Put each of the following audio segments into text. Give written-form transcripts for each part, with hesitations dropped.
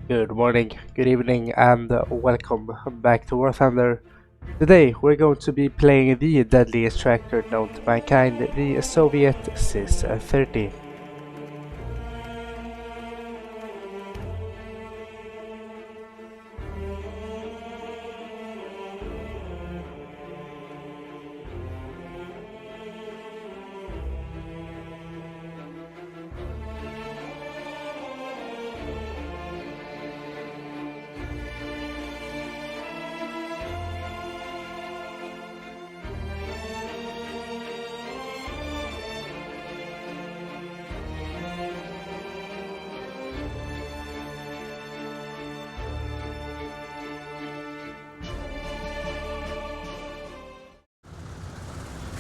Good morning, good evening, and welcome back to War Thunder. Today we're going to be playing the deadliest tractor known to mankind, the Soviet ZiS-30.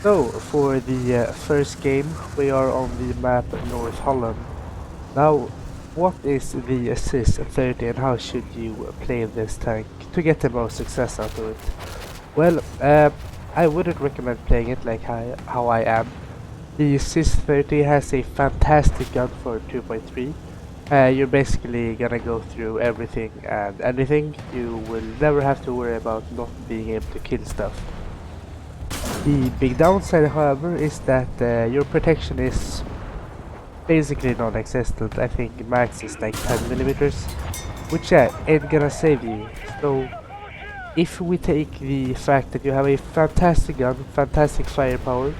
So, for the first game, we are on the map North Holland. Now, what is the ZiS-30 and how should you play this tank to get the most success out of it? Well, I wouldn't recommend playing it like how I am. The ZiS-30 has a fantastic gun for 2.3. You're basically gonna go through everything and anything. You will never have to worry about not being able to kill stuff. The big downside, however, is that your protection is basically non-existent. I think max is like 10 millimeters, which ain't gonna save you. So if we take the fact that you have a fantastic gun, fantastic firepower,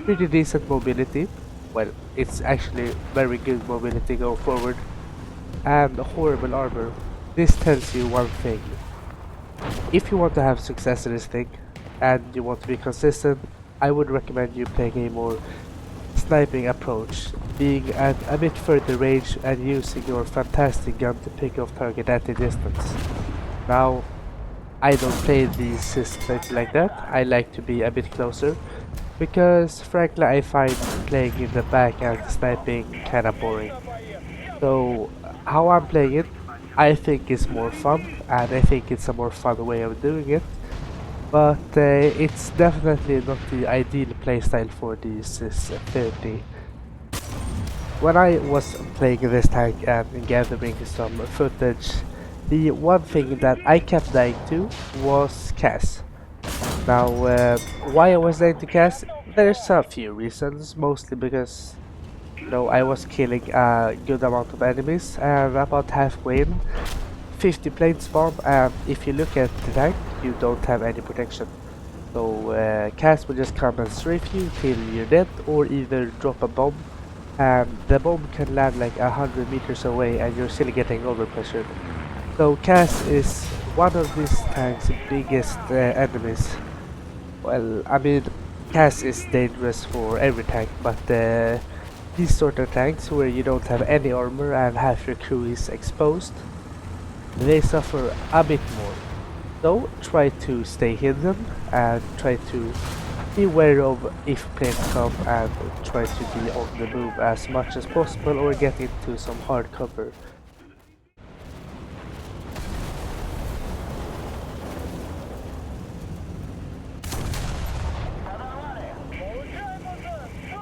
pretty decent mobility, well, it's actually very good mobility going forward, and horrible armor, this tells you one thing. If you want to have success in this thing, and you want to be consistent, I would recommend you playing a more sniping approach, being at a bit further range and using your fantastic gun to pick off target at a distance. Now, I don't play these systems like that. I like to be a bit closer because frankly I find playing in the back and sniping kinda boring. So how I'm playing it, I think is more fun and I think it's a more fun way of doing it. But it's definitely not the ideal playstyle for the ZiS-30. When I was playing this tank and gathering some footage, the one thing that I kept dying to was Cass. Now, why I was dying to Cass? There's a few reasons, mostly because I was killing a good amount of enemies, and about halfway in, 50 planes spawn, and if you look at the tank, you don't have any protection. So Cass will just come and strafe you till you're dead, or either drop a bomb, and the bomb can land like 100 meters away and you're still getting overpressured. So Cass is one of this tank's biggest enemies. Well, I mean, Cass is dangerous for every tank, but these sort of tanks where you don't have any armor and half your crew is exposed, they suffer a bit more. So try to stay hidden and try to be aware of if planes come and try to be on the move as much as possible or get into some hard cover.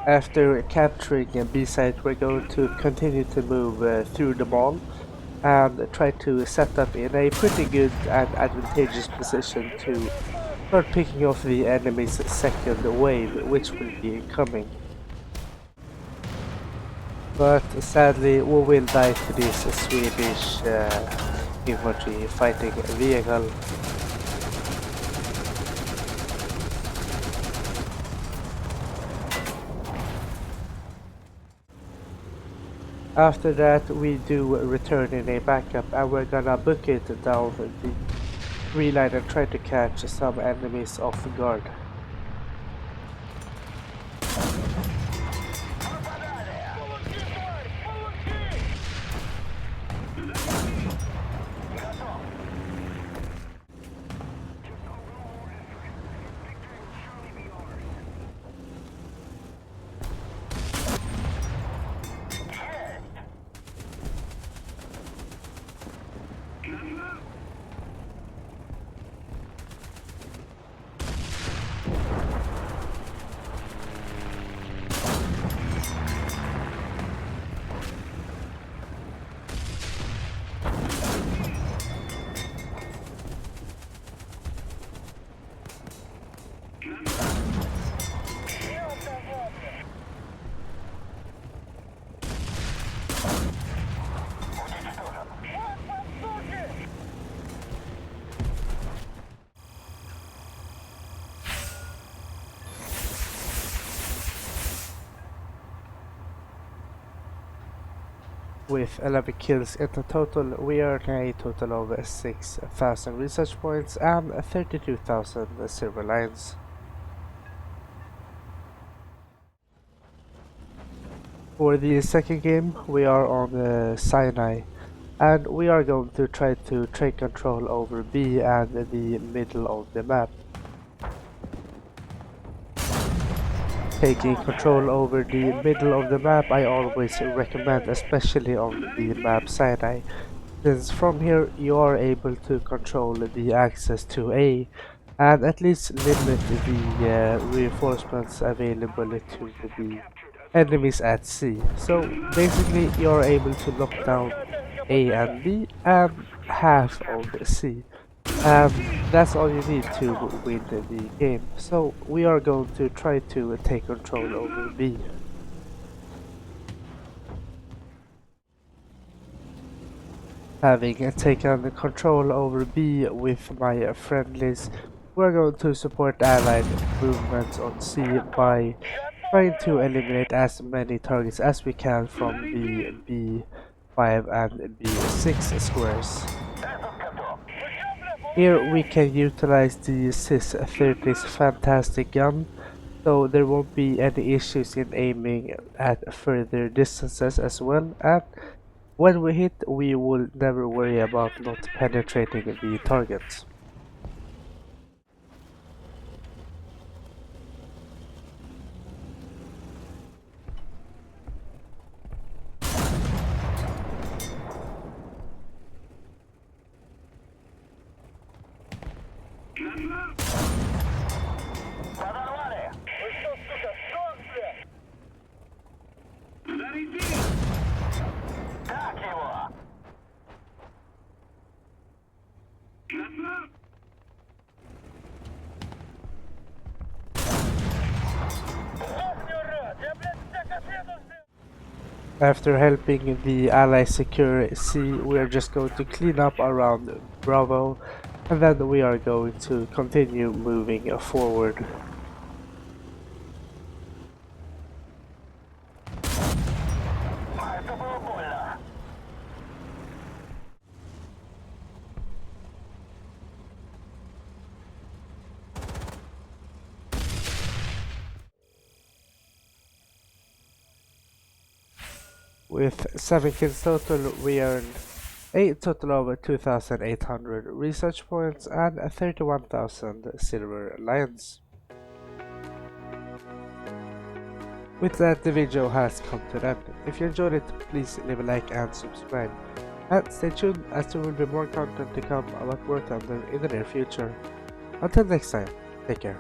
After capturing a B site, we're going to continue to move through the mall and try to set up in a pretty good and advantageous position to start picking off the enemy's second wave, which will be incoming. But sadly, we will die to this Swedish infantry fighting vehicle. After that, we do return in a backup and we're gonna book it down the tree line and try to catch some enemies off guard. With 11 kills in the total, we earn a total of 6,000 research points and 32,000 silver lions. For the second game, we are on Sinai, and we are going to try to take control over B and the middle of the map. Taking control over the middle of the map I always recommend, especially on the map Sinai, since from here you are able to control the access to A and at least limit the reinforcements available to the enemies at C. So basically you're able to lock down A and B and half of C. That's all you need to win the game. So we are going to try to take control over B. Having taken control over B with my friendlies, we're going to support allied movements on C by trying to eliminate as many targets as we can from the B5 and B6 squares. Here we can utilize the ZiS-30's fantastic gun, so there won't be any issues in aiming at further distances as well, and when we hit we will never worry about not penetrating the targets. After helping the allies secure C, we are just going to clean up around Bravo, and then we are going to continue moving forward. With 7 kills total, we earned a total of 2,800 research points and 31,000 silver lions. With that, the video has come to an end. If you enjoyed it, please leave a like and subscribe. And stay tuned, as there will be more content to come about War Thunder in the near future. Until next time, take care.